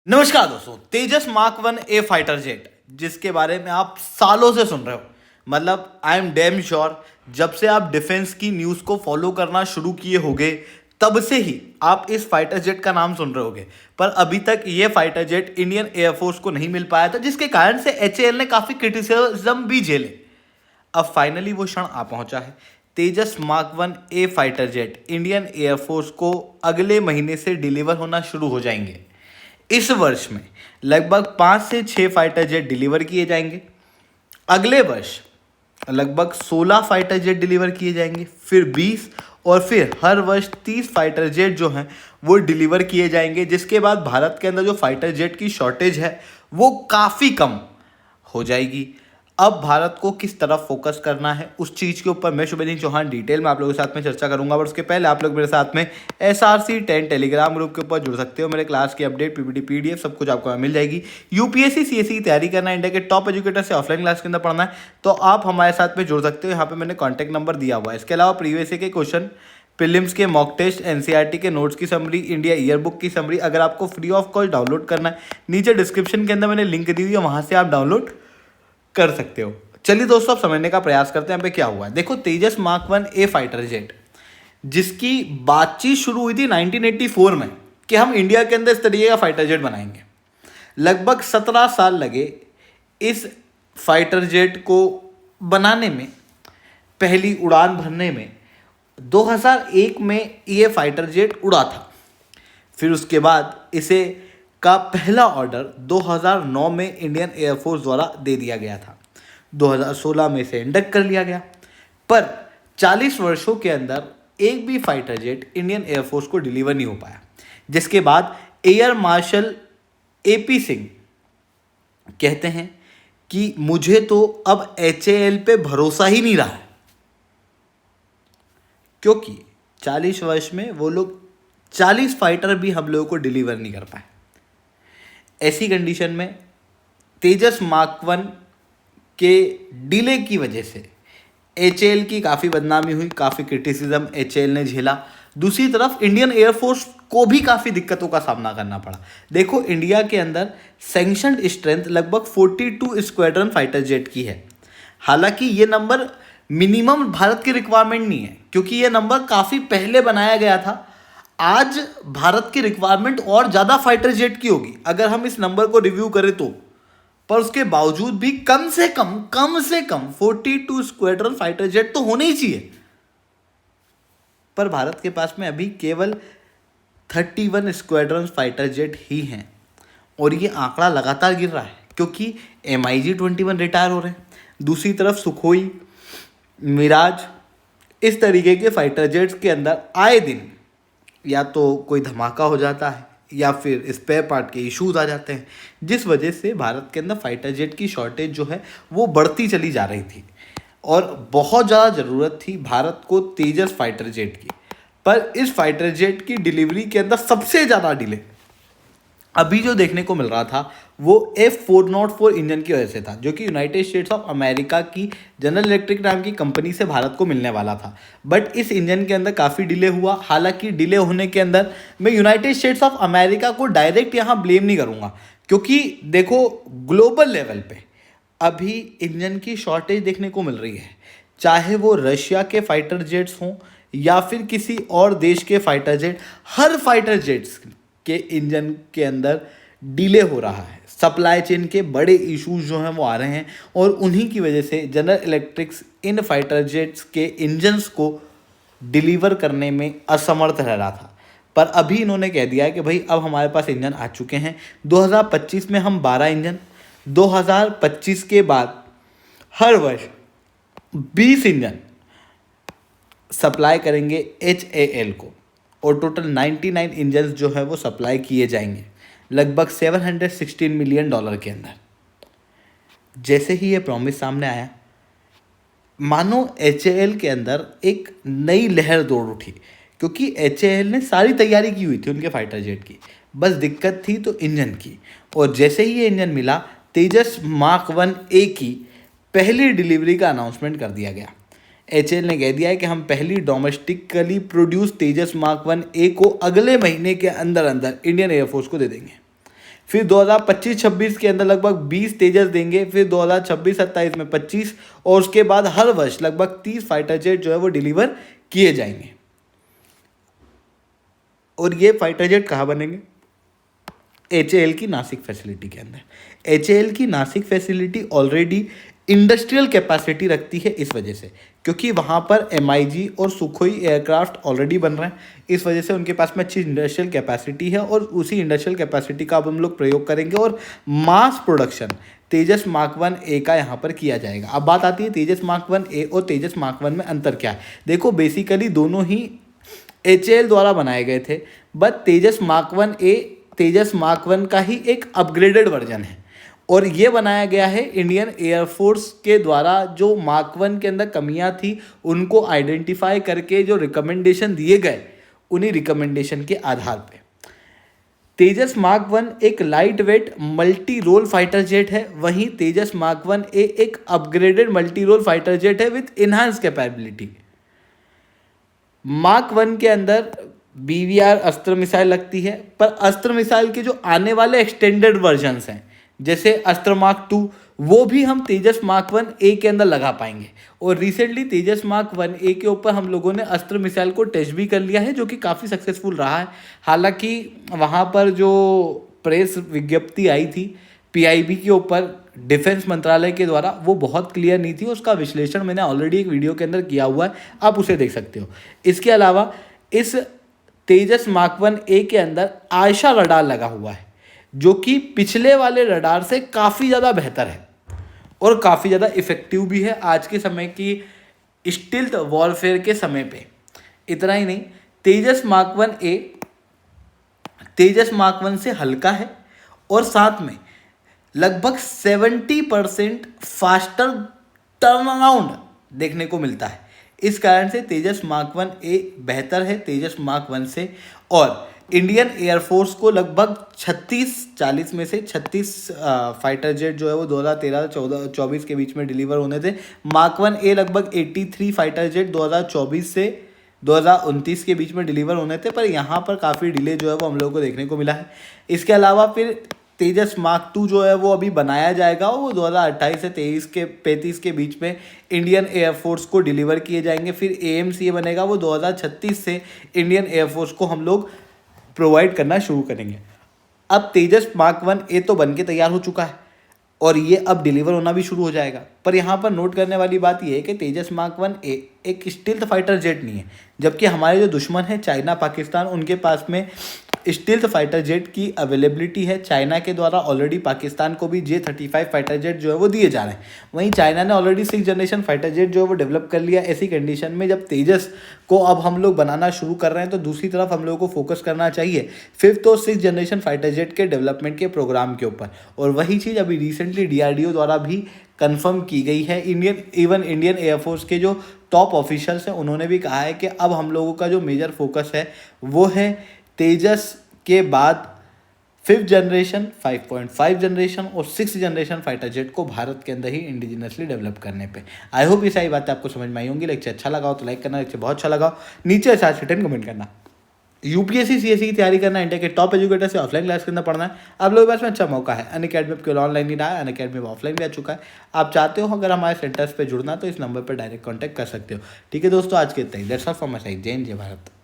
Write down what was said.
नमस्कार दोस्तों, तेजस mark 1 A fighter jet जिसके बारे में आप सालों से सुन रहे हो। मतलब आई एम डैम श्योर जब से आप डिफेंस की न्यूज़ को फॉलो करना शुरू किए होगे तब से ही आप इस फाइटर जेट का नाम सुन रहे होगे। पर अभी तक ये फाइटर जेट इंडियन एयरफोर्स को नहीं मिल पाया था, जिसके कारण से एचएएल ने काफ़ी क्रिटिसिज्म भी झेले। अब फाइनली वो क्षण आ पहुंचा है। तेजस mark 1 A fighter jet Indian air force को अगले महीने से डिलीवर होना शुरू हो जाएंगे। इस वर्ष में लगभग 5 से 6 फाइटर जेट डिलीवर किए जाएंगे। अगले वर्ष लगभग 16 फाइटर जेट डिलीवर किए जाएंगे, फिर 20 और फिर हर वर्ष 30 फाइटर जेट जो हैं वो डिलीवर किए जाएंगे, जिसके बाद भारत के अंदर जो फाइटर जेट की शॉर्टेज है वो काफ़ी कम हो जाएगी। अब भारत को किस तरफ फोकस करना है उस चीज़ के ऊपर मैं शुभेंद्र चौहान डिटेल में आप लोगों के साथ में चर्चा करूंगा। बट उसके पहले आप लोग मेरे साथ में SRC10 टेलीग्राम ग्रुप के ऊपर जुड़ सकते हो। मेरे क्लास की अपडेट PPT PDF सब कुछ आपको मिल जाएगी। UPSC CSE की तैयारी करना है, इंडिया के टॉप एजुकेटर से ऑफलाइन क्लास के अंदर पढ़ना है तो आप हमारे साथ में जुड़ सकते हो। यहाँ पर मैंने कॉन्टैक्ट नंबर दिया हुआ है। इसके अलावा प्रीवियस के क्वेश्चन, प्रीलिम्स के मॉक टेस्ट, NCERT के नोट्स की समरी, इंडिया ईयर बुक की समरी अगर आपको फ्री ऑफ कॉस्ट डाउनलोड करना है, नीचे डिस्क्रिप्शन के अंदर मैंने लिंक दी हुई है, वहाँ से आप डाउनलोड कर सकते हो। चलिए दोस्तों, अब समझने का प्रयास करते हैं यहाँ पे क्या हुआ है। देखो, तेजस मार्क 1 ए फाइटर जेट जिसकी बातचीत शुरू हुई थी 1984 में कि हम इंडिया के अंदर इस तरीके का फाइटर जेट बनाएंगे। लगभग 17 साल लगे इस फाइटर जेट को बनाने में, पहली उड़ान भरने में। 2001 में ये फाइटर जेट उड़ा था। फिर उसके बाद इसे का पहला ऑर्डर 2009 में इंडियन एयरफोर्स द्वारा दे दिया गया था। 2016 में इसे इंडक्ट कर लिया गया। पर 40 वर्षों के अंदर एक भी फाइटर जेट इंडियन एयरफोर्स को डिलीवर नहीं हो पाया, जिसके बाद एयर मार्शल AP सिंह कहते हैं कि मुझे तो अब HAL पे भरोसा ही नहीं रहा है, क्योंकि 40 वर्ष में वो लोग 40 फाइटर भी हम लोगों को डिलीवर नहीं कर पाए। ऐसी कंडीशन में तेजस मार्क 1 के डिले की वजह से HAL की काफ़ी बदनामी हुई, काफ़ी क्रिटिसिज्म HAL ने झेला। दूसरी तरफ इंडियन एयरफोर्स को भी काफ़ी दिक्कतों का सामना करना पड़ा। देखो, इंडिया के अंदर सैंक्शनड स्ट्रेंथ लगभग 42 स्क्वाड्रन फाइटर जेट की है। हालांकि ये नंबर मिनिमम भारत की रिक्वायरमेंट नहीं है, क्योंकि ये नंबर काफ़ी पहले बनाया गया था। आज भारत की रिक्वायरमेंट और ज़्यादा फाइटर जेट की होगी अगर हम इस नंबर को रिव्यू करें तो। पर उसके बावजूद भी कम से कम 42 स्क्वाड्रन फाइटर जेट तो होने ही चाहिए। पर भारत के पास में अभी केवल 31 स्क्वाड्रन फाइटर जेट ही हैं, और ये आंकड़ा लगातार गिर रहा है क्योंकि MiG-21 रिटायर हो रहे हैं। दूसरी तरफ सुखोई, मिराज, इस तरीके के फाइटर जेट्स के अंदर आए दिन या तो कोई धमाका हो जाता है या फिर स्पेयर पार्ट के इश्यूज आ जाते हैं, जिस वजह से भारत के अंदर फाइटर जेट की शॉर्टेज जो है वो बढ़ती चली जा रही थी और बहुत ज़्यादा ज़रूरत थी भारत को तेजस फाइटर जेट की। पर इस फाइटर जेट की डिलीवरी के अंदर सबसे ज़्यादा डिले अभी जो देखने को मिल रहा था वो F404 इंजन की वजह से था, जो कि यूनाइटेड स्टेट्स ऑफ अमेरिका की जनरल इलेक्ट्रिक नाम की कंपनी से भारत को मिलने वाला था। बट इस इंजन के अंदर काफ़ी डिले हुआ। हालांकि डिले होने के अंदर मैं यूनाइटेड स्टेट्स ऑफ अमेरिका को डायरेक्ट यहाँ ब्लेम नहीं करूँगा, क्योंकि देखो, ग्लोबल लेवल पे अभी इंजन की शॉर्टेज देखने को मिल रही है। चाहे वो रशिया के फाइटर जेट्स हों या फिर किसी और देश के फाइटर जेट, हर फाइटर जेट्स के इंजन के अंदर डिले हो रहा है। सप्लाई चेन के बड़े इश्यूज जो हैं वो आ रहे हैं, और उन्हीं की वजह से जनरल इलेक्ट्रिक्स इन फाइटर जेट्स के इंजन्स को डिलीवर करने में असमर्थ रह रहा था। पर अभी इन्होंने कह दिया है कि भाई अब हमारे पास इंजन आ चुके हैं। 2025 में हम 12 इंजन, 2025 के बाद हर वर्ष 20 इंजन सप्लाई करेंगे HAL को, और टोटल 99 इंजन जो है वो सप्लाई किए जाएंगे लगभग $716 मिलियन के अंदर। जैसे ही ये प्रॉमिस सामने आया, मानो HAL के अंदर एक नई लहर दौड़ उठी, क्योंकि HAL ने सारी तैयारी की हुई थी उनके फाइटर जेट की, बस दिक्कत थी तो इंजन की। और जैसे ही ये इंजन मिला, तेजस मार्क 1 ए की पहली डिलीवरी का अनाउंसमेंट कर दिया गया। HAL ने कह दिया है कि हम पहली डोमेस्टिकली प्रोड्यूस तेजस मार्क 1 ए को अगले महीने के अंदर अंदर इंडियन एयरफोर्स को दे देंगे। फिर 2025-26 के अंदर लगभग 20 तेजस देंगे, फिर 2026-27 में 25, और उसके बाद हर वर्ष लगभग 30 फाइटर जेट जो है वो डिलीवर किए जाएंगे। और ये फाइटर जेट कहाँ बनेंगे? HAL की नासिक फैसिलिटी के अंदर। HAL की Nashik facility already industrial capacity रखती है, इस वजह से क्योंकि वहाँ पर MiG और सुखोई एयरक्राफ्ट ऑलरेडी बन रहे हैं, इस वजह से उनके पास में अच्छी इंडस्ट्रियल कैपेसिटी है, और उसी इंडस्ट्रियल कैपेसिटी का अब हम लोग प्रयोग करेंगे और मास प्रोडक्शन तेजस मार्क 1A का यहाँ पर किया जाएगा। अब बात आती है तेजस मार्क 1A और तेजस मार्क 1 में अंतर क्या है। देखो बेसिकली दोनों ही HAL द्वारा बनाए गए थे, but Tejas mark 1A Tejas mark 1 का ही एक अपग्रेडेड वर्जन है, और ये बनाया गया है इंडियन एयरफोर्स के द्वारा। जो मार्क 1 के अंदर कमियां थी उनको आइडेंटिफाई करके जो रिकमेंडेशन दिए गए, उन्हीं रिकमेंडेशन के आधार पे तेजस मार्क 1 एक light weight multi role fighter jet है, वहीं तेजस मार्क 1A एक upgraded multi role fighter jet है विथ इनहांस कैपेबिलिटी। मार्क 1 के अंदर BVR अस्त्र मिसाइल लगती है, पर अस्त्र मिसाइल के जो आने वाले एक्सटेंडेड वर्जन्स हैं जैसे अस्त्र मार्क 2, वो भी हम तेजस मार्क 1A के अंदर लगा पाएंगे। और रिसेंटली तेजस मार्क 1A के ऊपर हम लोगों ने अस्त्र मिसाइल को टेस्ट भी कर लिया है, जो कि काफ़ी सक्सेसफुल रहा है। हालांकि वहाँ पर जो प्रेस विज्ञप्ति आई थी PIB के ऊपर डिफेंस मंत्रालय के द्वारा, वो बहुत क्लियर नहीं थी, उसका विश्लेषण मैंने ऑलरेडी एक वीडियो के अंदर किया हुआ है, आप उसे देख सकते हो। इसके अलावा इस तेजस मार्क 1A के अंदर आयशा रडार लगा हुआ है, जो कि पिछले वाले रडार से काफ़ी ज़्यादा बेहतर है और काफ़ी ज़्यादा इफ़ेक्टिव भी है आज के समय की स्टिल्थ वॉरफेयर के समय पे। इतना ही नहीं, तेजस मार्क 1A तेजस मार्क 1 से हल्का है, और साथ में लगभग 70% फास्टर टर्न अराउंड देखने को मिलता है। इस कारण से तेजस मार्क 1A बेहतर है तेजस मार्क 1 से। और इंडियन एयरफोर्स को लगभग 36-40 में से 36 फाइटर जेट जो है वो 2013-24 के बीच में डिलीवर होने थे। मार्क 1A लगभग 83 फाइटर जेट 2024 से 2029 के बीच में डिलीवर होने थे, पर यहाँ पर काफ़ी डिले जो है वो हम लोगों को देखने को मिला है। इसके अलावा फिर तेजस मार्क 2 जो है वो अभी बनाया जाएगा, वो 2028 से 35 के बीच में इंडियन एयरफोर्स को डिलीवर किए जाएंगे। फिर AMCA बनेगा, वो 2036 से इंडियन एयरफोर्स को हम लोग प्रोवाइड करना शुरू करेंगे। अब तेजस मार्क 1A तो बन के तैयार हो चुका है और ये अब डिलीवर होना भी शुरू हो जाएगा, पर यहाँ पर नोट करने वाली बात यह है कि तेजस मार्क 1A एक स्टिल्थ फाइटर जेट नहीं है, जबकि हमारे जो दुश्मन है चाइना पाकिस्तान, उनके पास में स्टिल्थ फाइटर जेट की अवेलेबिलिटी है। चाइना के द्वारा ऑलरेडी पाकिस्तान को भी J-35 फाइटर जेट जो है वो दिए जा रहे हैं। वहीं चाइना ने already 6th generation fighter jet जो है वो डेवलप कर लिया। ऐसी कंडीशन में जब तेजस को अब हम लोग बनाना शुरू कर रहे हैं, तो दूसरी तरफ हम लोगों को फोकस करना चाहिए 5th और 6th जनरेशन फाइटर जेट के डेवलपमेंट के प्रोग्राम के ऊपर। और वही चीज़ अभी रिसेंटली DRDO द्वारा भी कंफर्म की गई है। इंडियन एयरफोर्स के जो टॉप ऑफिशियल्स हैं, उन्होंने भी कहा है कि अब हम लोगों का जो मेजर फोकस है वो है तेजस के बाद 5th जनरेशन, 5.5 जनरेशन और 6th जनरेशन फाइटर जेट को भारत के अंदर ही इंडिजिनसली डेवलप करने पे। आई होप ये सारी बातें आपको समझ में आई होंगी। लेक्चर अच्छा लगा हो तो लाइक करना, लेक्चर बहुत अच्छा लगा हो नीचे साथ रिटर्न कमेंट करना। UPSC CSE की तैयारी करना, इंडिया के टॉप एजुकेटर से ऑफलाइन क्लास करना पढ़ना है, आप लोगों के पास में अच्छा मौका है। अनअकैडमी केवल ऑनलाइन नहीं रहा है, अनअकैडमी में ऑफलाइन भी आ चुका है। आप चाहते हो अगर हमारे सेंटर्स पे जुड़ना तो इस नंबर पर डायरेक्ट कॉन्टैक्ट कर सकते हो। ठीक है दोस्तों, आज के इतना ही। That's all from my side. जय हिंद, जय भारत।